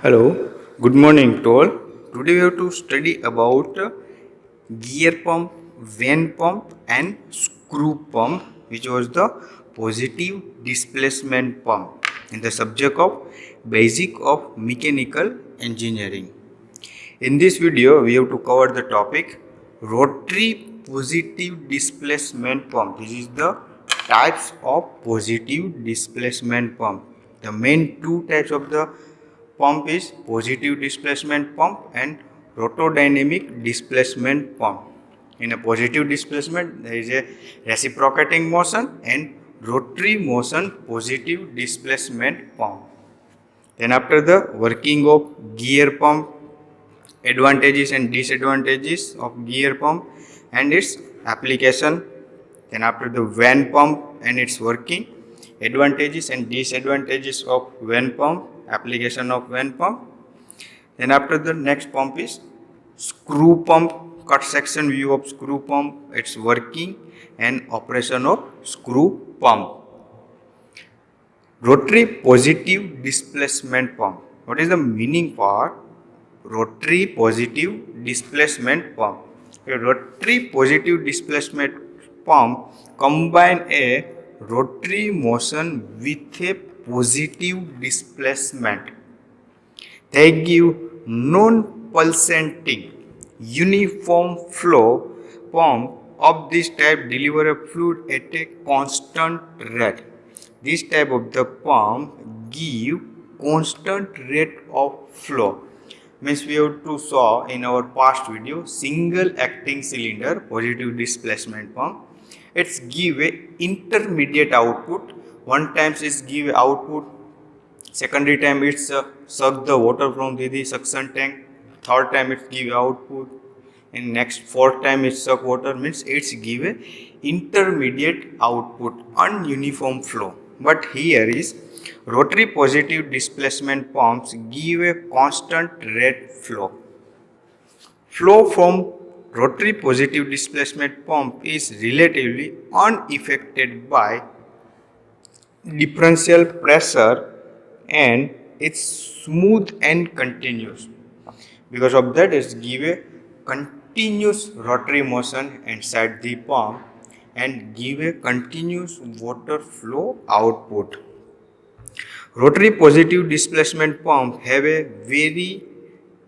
Hello, good morning to all. Today we have to study about gear pump, vane pump and screw pump, which was the positive displacement pump in the subject of basic of mechanical engineering. In this video we have to cover the topic rotary positive displacement pump. This is the types of positive displacement pump. The main two types of the pump is positive displacement pump and rotodynamic displacement pump. In a positive displacement, there is a reciprocating motion and rotary motion positive displacement pump. Then after the working of gear pump, advantages and disadvantages of gear pump and its application. Then after the vane pump and its working, advantages and disadvantages of vane pump, application of vane pump. Then after the next pump is screw pump, cut section view of screw pump, its working and operation of screw pump. Rotary positive displacement pump. What is the meaning for rotary positive displacement pump? A rotary positive displacement pump combine a rotary motion with a positive displacement. They give non-pulsating uniform flow pump of this type deliver a fluid at a constant rate. This type of the pump give constant rate of flow. Means we have to saw in our past video single acting cylinder positive displacement pump. It's give a intermediate output. One times it's give output. Secondary time it's suck the water from the suction tank. Third time it's give output. And next fourth time it's suck water, means it's give a intermediate output, ununiform flow. But here is rotary positive displacement pumps give a constant rate flow. Flow from rotary positive displacement pump is relatively unaffected by differential pressure and it's smooth and continuous. Because of that, it's give a continuous rotary motion inside the pump and give a continuous water flow output. Rotary positive displacement pump have a very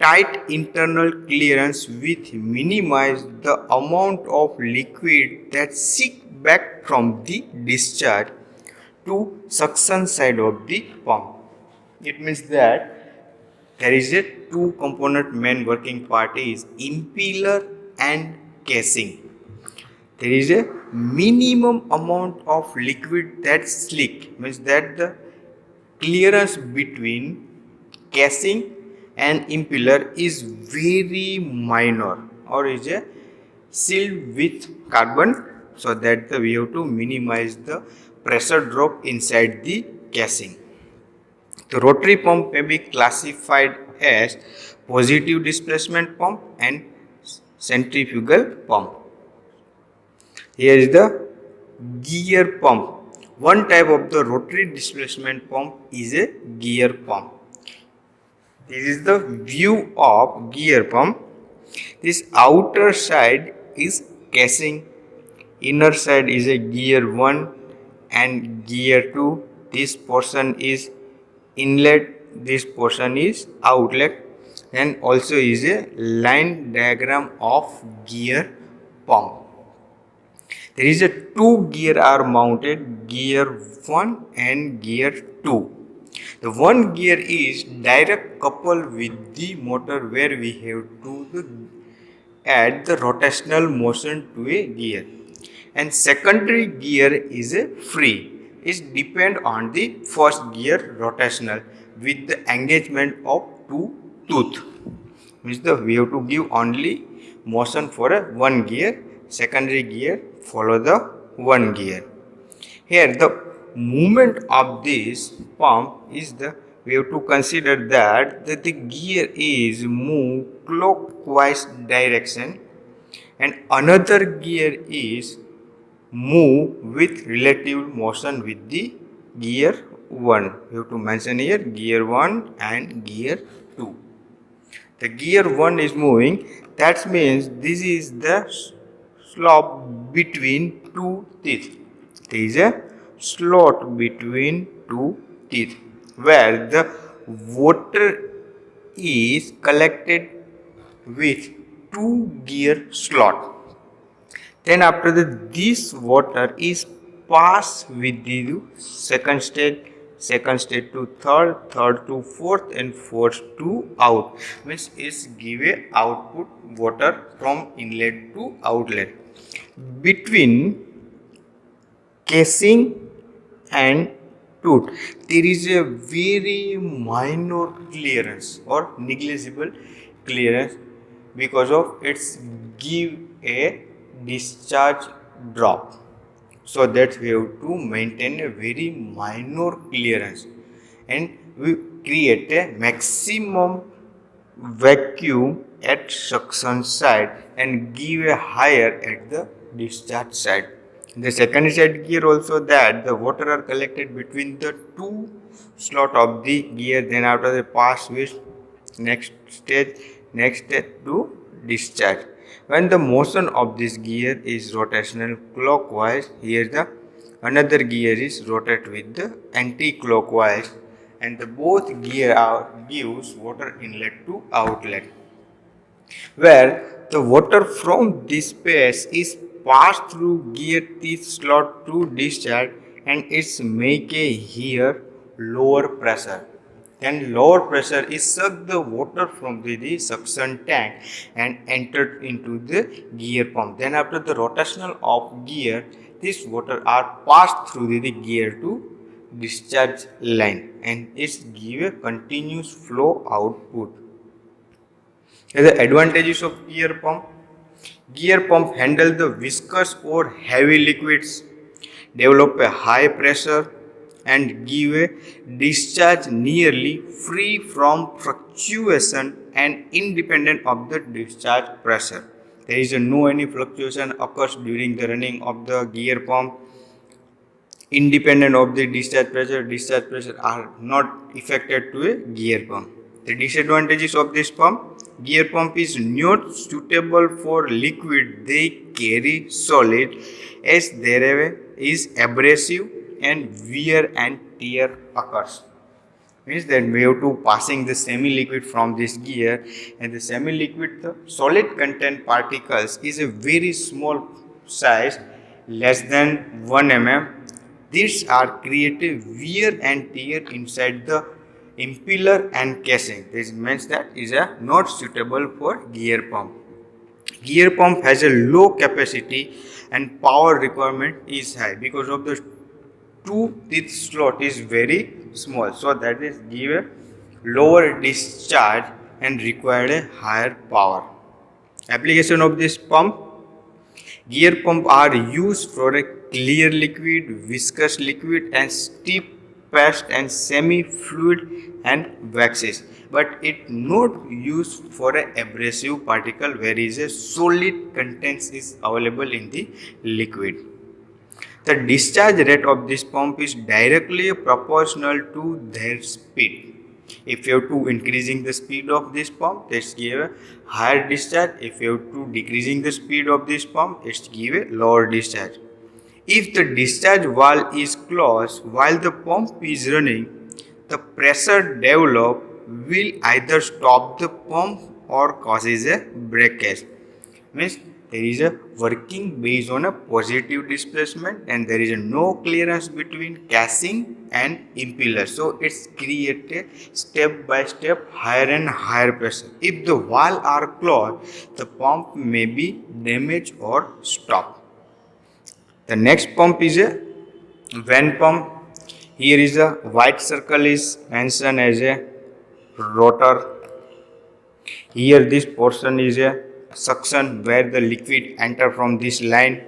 tight internal clearance with minimize the amount of liquid that seek back from the discharge to suction side of the pump. It means that there is a two component main working part is impeller and casing. There is a minimum amount of liquid that slick, means that the clearance between casing and impeller is very minor or is a sealed with carbon, so that we have to minimize the pressure drop inside the casing. The rotary pump may be classified as positive displacement pump and centrifugal pump. Here is the gear pump. One type of the rotary displacement pump is a gear pump. This is the view of gear pump. This outer side is casing, inner side is a gear 1 and gear 2. This portion is inlet, this portion is outlet, and also is a line diagram of gear pump. There is a two gear are mounted, gear 1 and gear 2. The one gear is direct coupled with the motor where we have to add the rotational motion to a gear, and secondary gear is a free. It depend on the first gear rotational with the engagement of two tooth. Means we have to give only motion for a one gear, secondary gear follow the one gear. Here the movement of this pump is we have to consider that the gear is move clockwise direction and another gear is move with relative motion with the gear 1. You have to mention here gear 1 and gear 2. The gear 1 is moving, that means this is the slot between two teeth. There is a slot between two teeth where the water is collected with two gear slot. Then after that, this water is passed with the second stage to third to fourth, and fourth to out. Means it's give a output water from inlet to outlet. Between casing and tooth, there is a very minor clearance or negligible clearance because of its give a discharge drop. So that we have to maintain a very minor clearance and we create a maximum vacuum at suction side and give a higher at the discharge side. In the second side gear also that the water are collected between the two slot of the gear, then after they pass with next stage to discharge. When the motion of this gear is rotational clockwise, here the another gear is rotate with the anti-clockwise, and the both gear gives water inlet to outlet, where the water from this space is passed through gear teeth slot to discharge, and it's make a here lower pressure. Then lower pressure is suck the water from the suction tank and entered into the gear pump. Then after the rotational of gear, this water are passed through the gear to discharge line and it's give a continuous flow output. The advantages of gear pump. Gear pump handle the viscous or heavy liquids, develop a high pressure and give a discharge nearly free from fluctuation and independent of the discharge pressure. There is no any fluctuation occurs during the running of the gear pump. Independent of the discharge pressure are not affected to a gear pump. The disadvantages of this pump: gear pump is not suitable for liquid they carry solid, as there is abrasive and wear and tear occurs. Means that we have to passing the semi-liquid from this gear, and the semi-liquid, the solid content particles is a very small size, less than 1 mm. These are creative wear and tear inside the impeller and casing. This means that is not suitable for gear pump. Gear pump has a low capacity and power requirement is high because of the two teeth slot is very small, so that is give a lower discharge and required a higher power. Application of this pump: gear pump are used for a clear liquid, viscous liquid and steep paste and semi-fluid and waxes, but it not used for a abrasive particle where is a solid contents is available in the liquid. The discharge rate of this pump is directly proportional to their speed. If you have to increasing the speed of this pump, it's give a higher discharge. If you have to decreasing the speed of this pump, it's give a lower discharge. If the discharge valve is closed while the pump is running, the pressure developed will either stop the pump or causes a breakage. Means there is a working based on a positive displacement and there is a no clearance between casing and impeller. So it's create a step by step higher and higher pressure. If the valve are closed, the pump may be damaged or stopped. The next pump is a vane pump. Here is a white circle is mentioned as a rotor. Here this portion is a suction where the liquid enter from this line.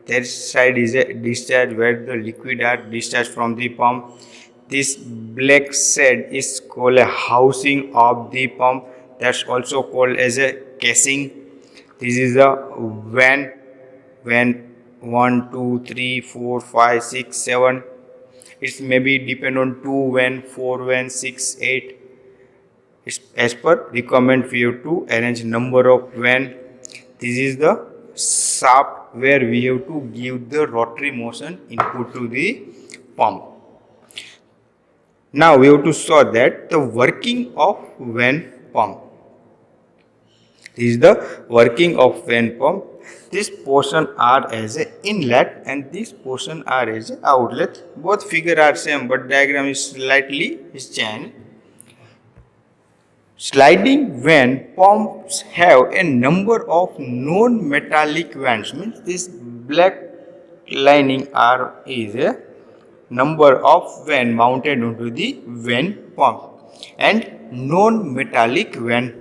This side is a discharge where the liquid are discharged from the pump. This black shed is called a housing of the pump. That's also called as a casing. This is a vane 1, 2, 3, 4, 5, 6, 7. It's maybe depend on 2 van, 4 van, 6, 8. It's as per requirement we have to arrange number of van. This is the shaft where we have to give the rotary motion input to the pump. Now we have to show that the working of van pump. This is the working of van pump. This portion are as a inlet and this portion are as a outlet. Both figure are same but diagram is slightly changed. Sliding van pumps have a number of non-metallic vents. Means this black lining is a number of van mounted onto the van pump and non-metallic van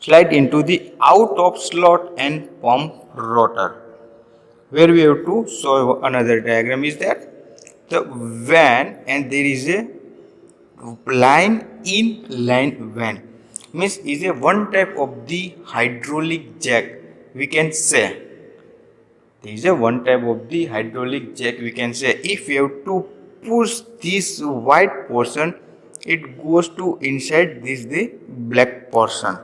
slide into the out of slot and pump rotor. Where we have to show another diagram is that the van and there is a line van means is a one type of the hydraulic jack we can say. There is a one type of the hydraulic jack we can say. If you have to push this white portion, it goes to inside this the black portion.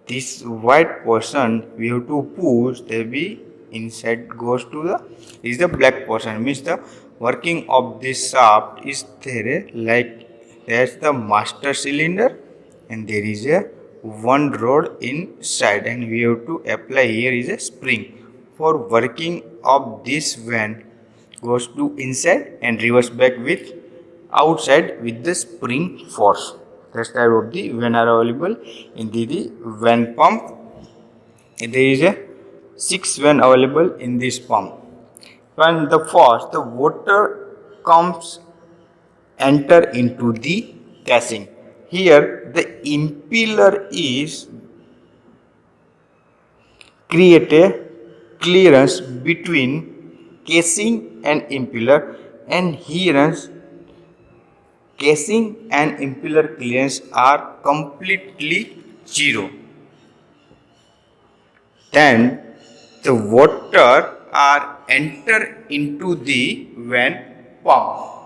This white portion we have to push, there be inside goes to the is the black portion. Means the working of this shaft is there like that's the master cylinder and there is a one rod inside and we have to apply here is a spring. For working of this van goes to inside and reverse back with outside with the spring force. That's type of the van are available in the van pump. There is a 6 van available in this pump. When the first the water comes enter into the casing. Here the impeller is create a clearance between casing and impeller and here casing and impeller clearance are completely zero. Then the water are enter into the van pump.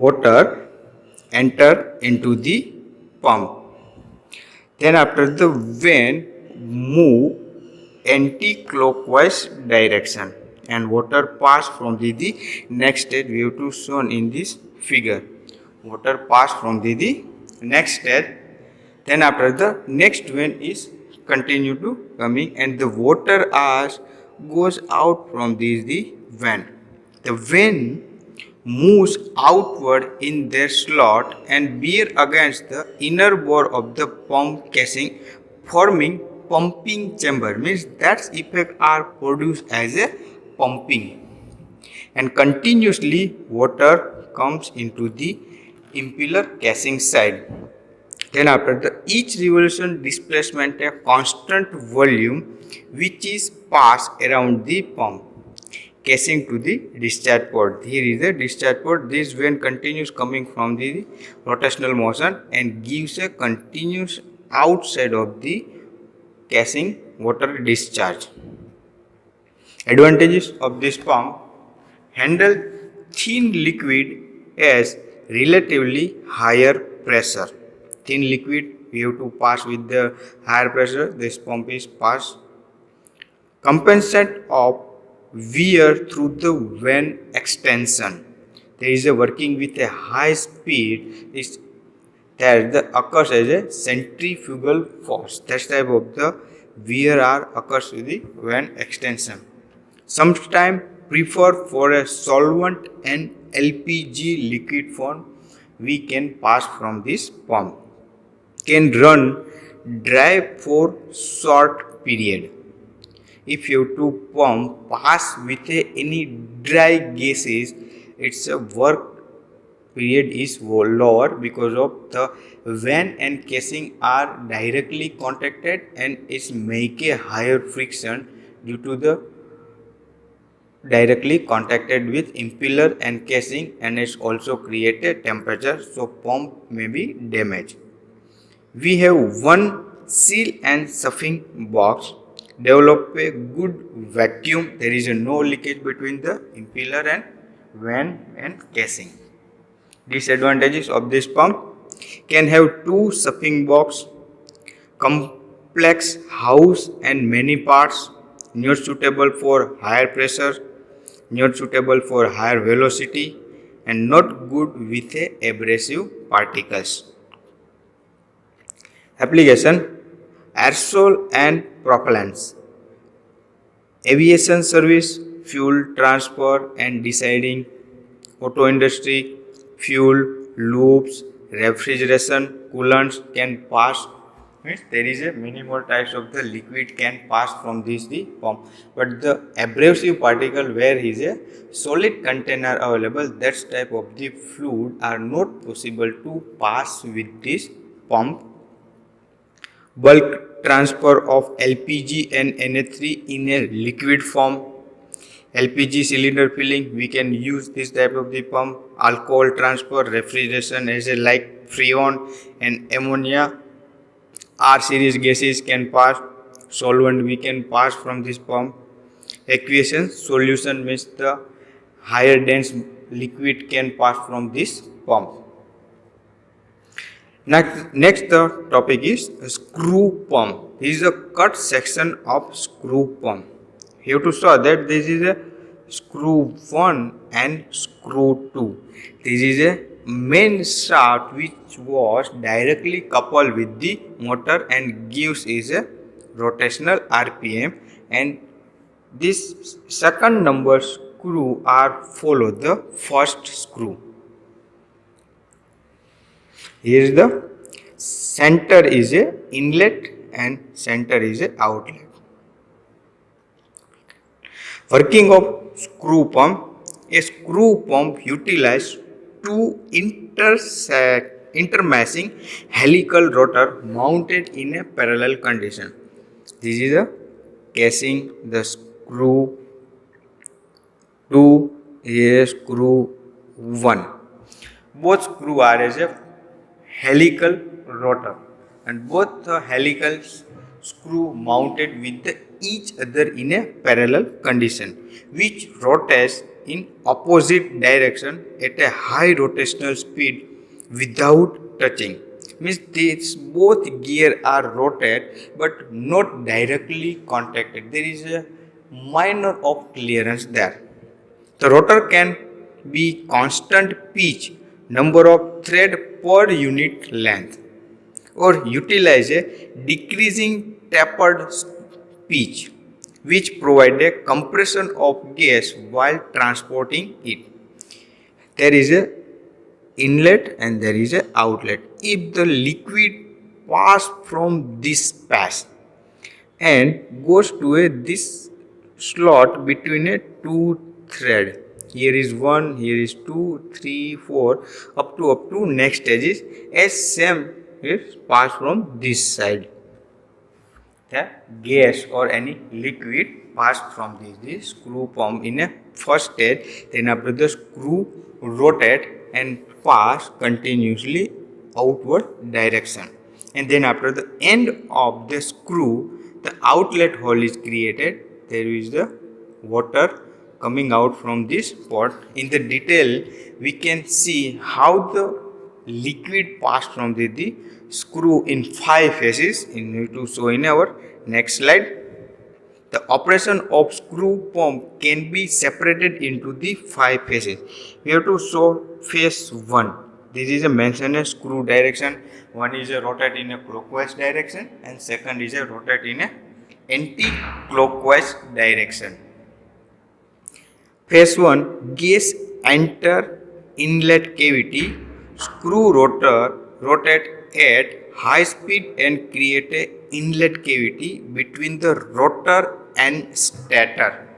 Water enter into the pump. Then after the van move anti-clockwise direction and water pass from the next stage we have to shown in this figure. Water pass from the next stage. Then after the next van is continue to coming and the water as goes out from the van. The van moves outward in their slot and bear against the inner bore of the pump casing forming pumping chamber. Means that effect are produced as a pumping and continuously water comes into the impeller casing side. Then after the each revolution displacement a constant volume which is passed around the pump casing to the discharge port. Here is the discharge port. This van continues coming from the rotational motion and gives a continuous outside of the casing water discharge. Advantages of this pump: handle thin liquid as relatively higher pressure. Thin liquid we have to pass with the higher pressure. This pump is passed. Compensate of wear through the van extension. There is a working with a high speed is that occurs as a centrifugal force. That type of the wear occurs with the van extension. Sometimes prefer for a solvent and LPG liquid form we can pass from this pump. Can run dry for short period. If you have to pump pass with any dry gases, its work period is lower because of the van and casing are directly contacted and it make a higher friction due to the directly contacted with impeller and casing and it's also create a temperature so pump may be damaged. We have one seal and stuffing box develop a good vacuum. There is no leakage between the impeller and vane and casing. Disadvantages of this pump: can have two stuffing box, complex house and many parts, not suitable for higher pressure, not suitable for higher velocity, and not good with abrasive particles. Application: aerosol and propellants, aviation service, fuel transfer and deciding, auto industry, fuel, loops, refrigeration, coolants can pass. Means there is a many more types of the liquid can pass from this the pump, but the abrasive particle where is a solid container available, that type of the fluid are not possible to pass with this pump. Bulk transfer of LPG and NH3 in a liquid form, LPG cylinder filling, we can use this type of the pump. Alcohol transfer, refrigeration as a like freon and ammonia, R series gases can pass. Solvent we can pass from this pump. Aqueous solution means the higher dense liquid can pass from this pump. Next the topic is screw pump. This is a cut section of screw pump. You have to saw that this is a screw 1 and screw 2. This is a main shaft which was directly coupled with the motor and gives is a rotational RPM, and this second number screw are follow the first screw. Here is the center is a inlet and center is a outlet. Working of screw pump. A screw pump utilizes two intermeshing helical rotor mounted in a parallel condition. This is a casing. The screw 2 is screw 1. Both screw are as a helical rotor, and both the helical screw mounted with each other in a parallel condition, which rotates in opposite direction at a high rotational speed without touching. Means these both gear are rotate but not directly contacted. There is a minor of clearance there. The rotor can be constant pitch, number of thread per unit length, or utilize a decreasing tapered pitch, which provide a compression of gas while transporting it. There is a inlet and there is a outlet. If the liquid pass from this pass and goes to this slot between a two thread, here is 1, here is 2, 3, 4, up to next stage is as same is pass from this side. The gas or any liquid passed from this screw pump in a first stage, then after the screw rotate and pass continuously outward direction, and then after the end of the screw the outlet hole is created. There is the water coming out from this pot. In the detail we can see how the liquid passed from the screw in 5 phases. To show in our next slide. The operation of screw pump can be separated into the 5 phases. We have to show phase 1. This is a mentioned screw direction. One is a rotate in a clockwise direction and second is a rotate in a anti-clockwise direction. Phase 1, gas enter inlet cavity, screw rotor rotate at high speed and create a inlet cavity between the rotor and stator.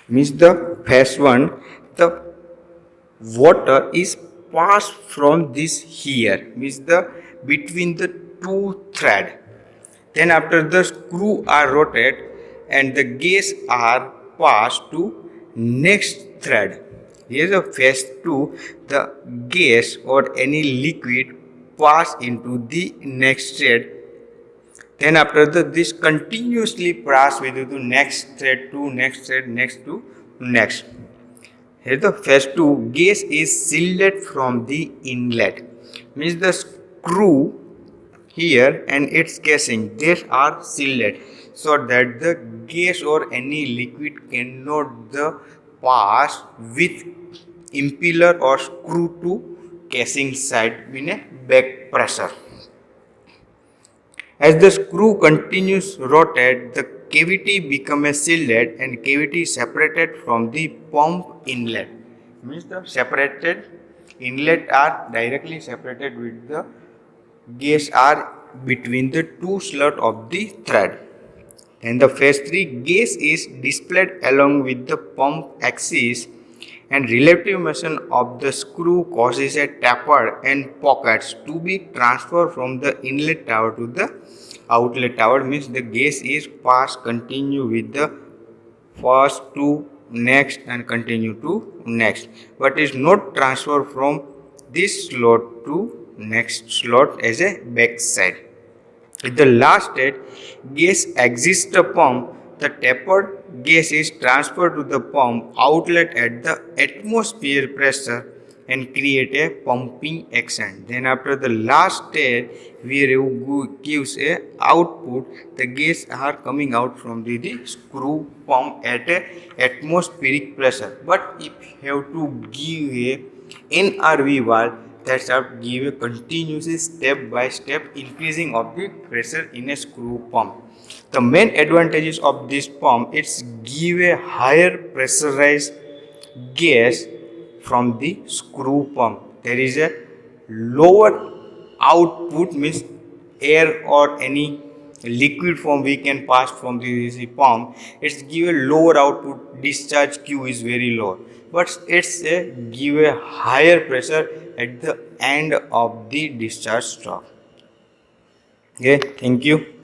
Means the phase 1, the water is passed from this here, means the between the two thread. Then after the screw are rotated and the gas are passed to next thread. Here's a phase 2, the gas or any liquid pass into the next state. Then after this continuously pass with the next thread to next thread, next to next. Here the phase 2, gas is sealed from the inlet. Means the screw here and its casing, they are sealed so that the gas or any liquid cannot the pass with impeller or screw to casing side in a back pressure. As the screw continues rotate, the cavity becomes sealed and cavity separated from the pump inlet. Means the separated inlet are directly separated with the gas are between the two slot of the thread. In the phase 3, gas is displayed along with the pump axis and relative motion of the screw causes a taper and pockets to be transferred from the inlet tower to the outlet tower. Means the gas is passed continue with the first to next and continue to next, but is not transferred from this slot to next slot as a back side. At the last state, gas exits the pump. The tapered gas is transferred to the pump outlet at the atmosphere pressure and create a pumping action. Then after the last stage, where gives a output, the gas are coming out from the screw pump at a atmospheric pressure. But if you have to give a NRV valve, that's how give a continuous step by step increasing of the pressure in a screw pump. The main advantages of this pump is give a higher pressurized gas from the screw pump. There is a lower output, means air or any liquid form we can pass from the pump. It's give a lower output, discharge Q is very low, but it's a give a higher pressure at the end of the discharge stroke. Okay, thank you.